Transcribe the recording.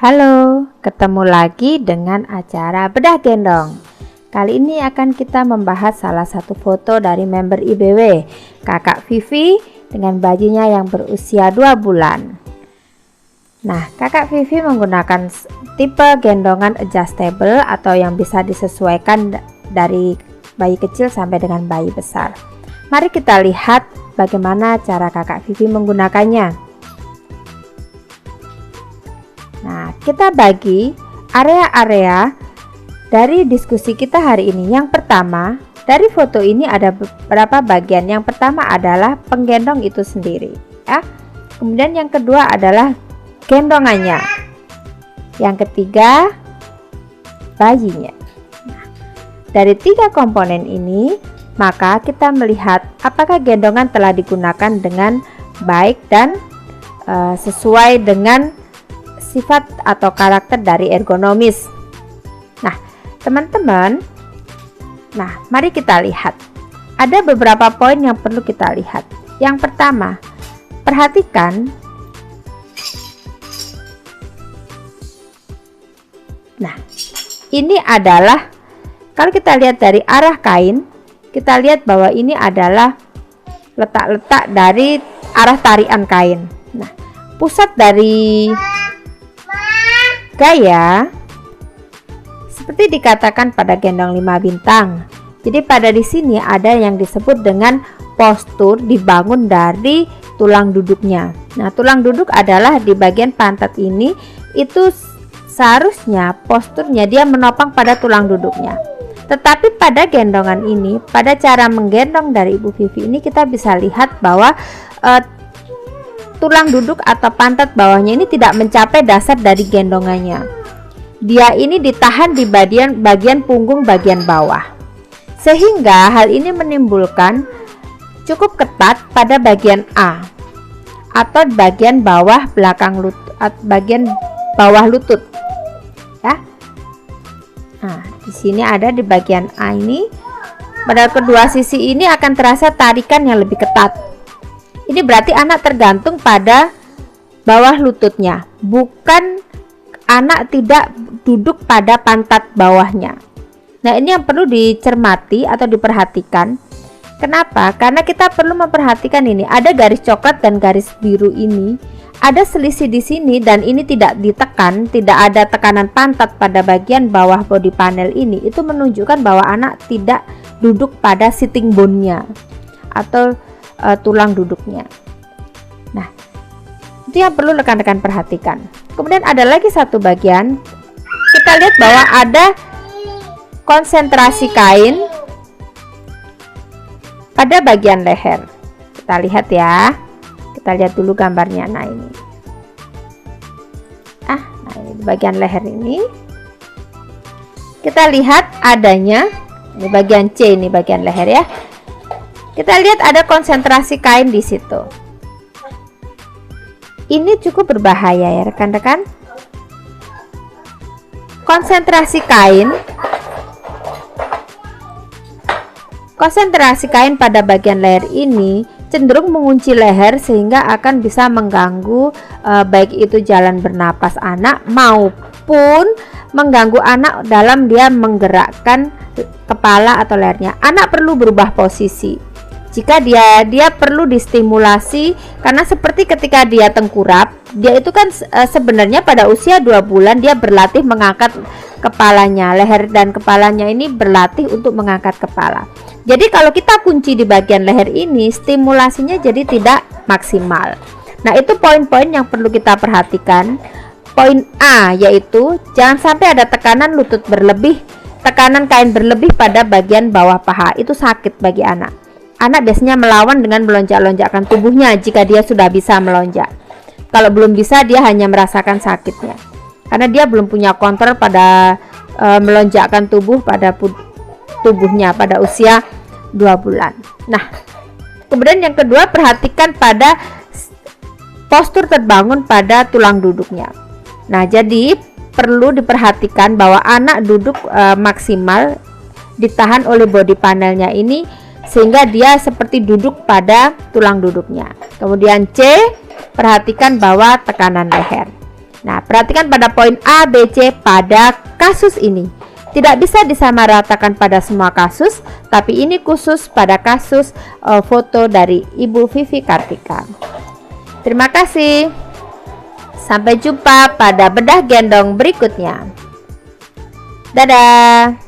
Halo, ketemu lagi dengan acara Bedah Gendong. Kali ini akan kita membahas salah satu foto dari member IBW, Kakak Vivi dengan bayinya yang berusia 2 bulan. Nah, Kakak Vivi menggunakan tipe gendongan adjustable atau yang bisa disesuaikan dari bayi kecil sampai dengan bayi besar. Mari kita lihat bagaimana cara Kakak Vivi menggunakannya. Nah, kita bagi area-area dari diskusi kita hari ini. Yang pertama, dari foto ini ada beberapa bagian. Yang pertama adalah penggendong itu sendiri, ya. Kemudian yang kedua adalah gendongannya. Yang ketiga, bayinya. Nah, dari 3 komponen ini, maka kita melihat apakah gendongan telah digunakan dengan baik dan sesuai dengan sifat atau karakter dari ergonomis. Nah, teman-teman, mari kita lihat. Ada beberapa poin yang perlu kita lihat. Yang pertama, perhatikan. Nah, ini adalah kalau kita lihat dari arah kain, kita lihat bahwa ini adalah letak-letak dari arah tarian kain. Nah, pusat dari gaya seperti dikatakan pada gendong 5 bintang. Jadi pada di sini ada yang disebut dengan postur dibangun dari tulang duduknya. Nah, tulang duduk adalah di bagian pantat ini, itu seharusnya posturnya dia menopang pada tulang duduknya. Tetapi pada gendongan ini, pada cara menggendong dari Ibu Vivi ini, kita bisa lihat bahwa tulang duduk atau pantat bawahnya ini tidak mencapai dasar dari gendongannya. Dia ini ditahan di bagian punggung bagian bawah. Sehingga hal ini menimbulkan cukup ketat pada bagian A atau bagian bawah belakang lutut, bagian bawah lutut. Ya. Nah, di sini ada di bagian A ini. Pada kedua sisi ini akan terasa tarikan yang lebih ketat. Ini berarti anak tergantung pada bawah lututnya, bukan anak tidak duduk pada pantat bawahnya. Nah, ini yang perlu dicermati atau diperhatikan. Kenapa? Karena kita perlu memperhatikan ini. Ada garis coklat dan garis biru ini. Ada selisih di sini dan ini tidak ditekan, tidak ada tekanan pantat pada bagian bawah body panel ini. Itu menunjukkan bahwa anak tidak duduk pada sitting bone-nya atau tulang duduknya. Nah, itu yang perlu rekan-rekan perhatikan. Kemudian ada lagi satu bagian, kita lihat bahwa ada konsentrasi kain pada bagian leher. Kita lihat ya, kita lihat dulu gambarnya. Nah, ini ini di bagian leher ini kita lihat adanya, ini bagian C, ini bagian leher ya. Kita lihat ada konsentrasi kain di situ. Ini cukup berbahaya ya rekan-rekan. Konsentrasi kain pada bagian leher ini cenderung mengunci leher sehingga akan bisa mengganggu baik itu jalan bernapas anak maupun mengganggu anak dalam dia menggerakkan kepala atau lehernya. Anak perlu berubah posisi. Jika dia perlu distimulasi, karena seperti ketika dia tengkurap, dia itu kan sebenarnya pada usia 2 bulan dia berlatih mengangkat kepalanya, leher dan kepalanya ini berlatih untuk mengangkat kepala. Jadi kalau kita kunci di bagian leher ini, stimulasinya jadi tidak maksimal. Nah, itu poin-poin yang perlu kita perhatikan. Poin A yaitu jangan sampai ada tekanan lutut berlebih, tekanan kain berlebih pada bagian bawah paha, itu sakit bagi anak. Anak biasanya melawan dengan melonjak-lonjakkan tubuhnya jika dia sudah bisa melonjak. Kalau belum bisa, dia hanya merasakan sakitnya. Karena dia belum punya kontrol pada melonjakkan tubuh pada tubuhnya pada usia 2 bulan. Nah, kemudian yang kedua, perhatikan pada postur terbangun pada tulang duduknya. Nah, jadi perlu diperhatikan bahwa anak duduk maksimal ditahan oleh body panelnya ini sehingga dia seperti duduk pada tulang duduknya. Kemudian C, perhatikan bahwa tekanan leher. Nah, perhatikan pada poin A, B, C pada kasus ini. Tidak bisa disamaratakan pada semua kasus, tapi ini khusus pada kasus foto dari Ibu Vivi Kartika. Terima kasih. Sampai jumpa pada bedah gendong berikutnya. Dadah.